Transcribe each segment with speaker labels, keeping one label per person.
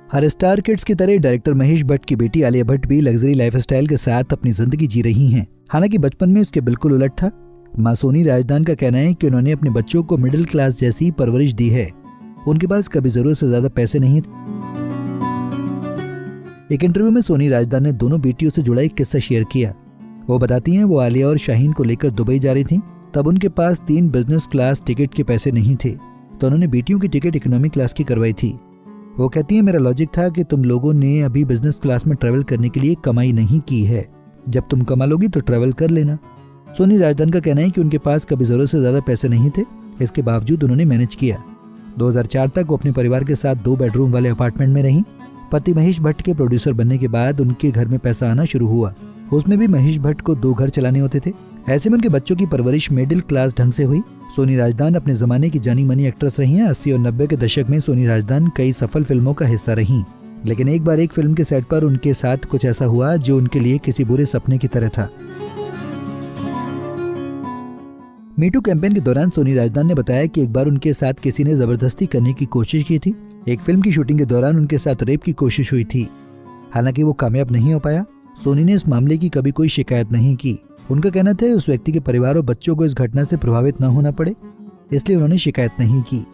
Speaker 1: हर star kids की तरह director Mahesh Bhatt की बेटी आलिया भट्ट भी लग्जरी लाइफस्टाइल के साथ अपनी जिंदगी जी रही हैं। हालांकि बचपन में इसके बिल्कुल उलट था। मां सोनी राजदान का कहना है कि उन्होंने अपने बच्चों को मिडिल क्लास जैसी परवरिश दी है। उनके पास कभी जरूरत से ज्यादा पैसे नहीं थे। एक इंटरव्यू में सोनी राजदान ने दोनों बेटियों से जुड़ा एक किस्सा शेयर किया। वो बताती हैं वो आलिया और शाहीन को लेकर दुबई जा रही थी। तब उनके पास 3 बिजनेस क्लास टिकट के पैसे नहीं थे, तो उन्होंने बेटियों की टिकट इकोनॉमिक क्लास की करवाई थी। वो कहती है मेरा लॉजिक था कि तुम लोगों ने अभी बिजनेस क्लास में ट्रैवल करने के लिए कमाई नहीं की है, जब तुम कमा लोगी तो ट्रैवल कर लेना। सोनी राजदान का कहना है कि उनके पास कभी जरूरत से ज्यादा पैसे नहीं थे, इसके बावजूद उन्होंने मैनेज किया। 2004 तक वो अपने परिवार के साथ 2 बेडरूम वाले अपार्टमेंट में रहीं। पति महेश भट्ट के प्रोड्यूसर बनने के बाद उनके घर में पैसा आना शुरू हुआ। उसमें भी महेश भट्ट को 2 घर चलाने होते थे। ऐसे में उनके बच्चों की परवरिश मिडिल क्लास ढंग से हुई। सोनी राजदान अपने जमाने की जानी मानी एक्ट्रेस रही हैं। 80 और 90 के दशक में सोनी राजदान कई सफल फिल्मों का हिस्सा रहीं, लेकिन एक बार एक फिल्म के सेट पर उनके साथ कुछ ऐसा हुआ जो उनके लिए किसी बुरे सपने की तरह था। मीटू कैंपेन के दौरान सोनी राजदान ने बताया कि एक बार उनके साथ किसी ने जबरदस्ती करने की कोशिश की थी। एक फिल्म की शूटिंग के दौरान उनके साथ रेप की कोशिश हुई थी। हालांकि वो कामयाब नहीं हो पाया। सोनी ने इस मामले की कभी कोई शिकायत नहीं की। उनका कहना था उस व्यक्ति के परिवार और बच्चों को इस घटना से प्रभावित न होना पड़े, इसलिए उन्होंने शिकायत नहीं की।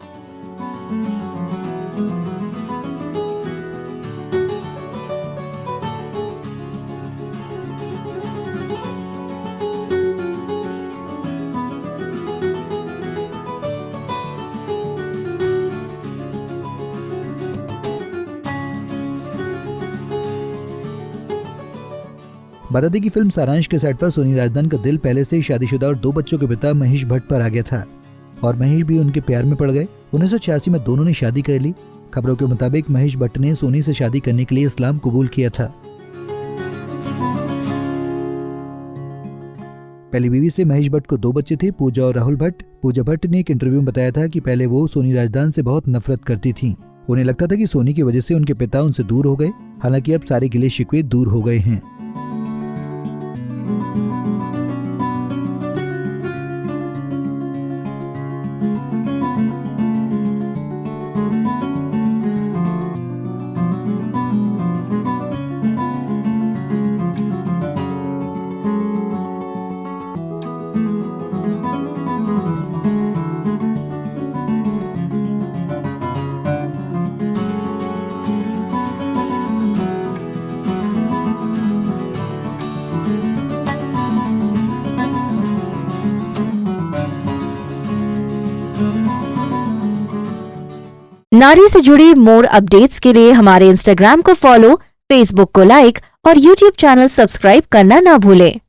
Speaker 1: बता दें कि फिल्म सारांश के सेट पर सोनी राजदान का दिल पहले से ही शादीशुदा और 2 बच्चों के पिता महेश भट्ट पर आ गया था और महेश भी उनके प्यार में पड़ गए। 1986 में दोनों ने शादी कर ली। खबरों के मुताबिक महेश भट्ट ने सोनी से शादी करने के लिए इस्लाम कबूल किया था। पहली बीवी से महेश भट्ट को 2 बच्चे थे, पूजा और राहुल भट्ट। पूजा भट्ट ने एक इंटरव्यू में बताया था कि पहले वो सोनी राजदान से बहुत नफरत करती थीं। उन्हें लगता था कि सोनी की वजह से उनके पिता उनसे दूर हो गए। हालांकि अब सारे गिले शिकवे दूर हो गए हैं।
Speaker 2: नारी से जुड़ी मोर अपडेट्स के लिए हमारे इंस्टाग्राम को फॉलो, फेसबुक को लाइक और यूट्यूब चैनल सब्सक्राइब करना ना भूलें।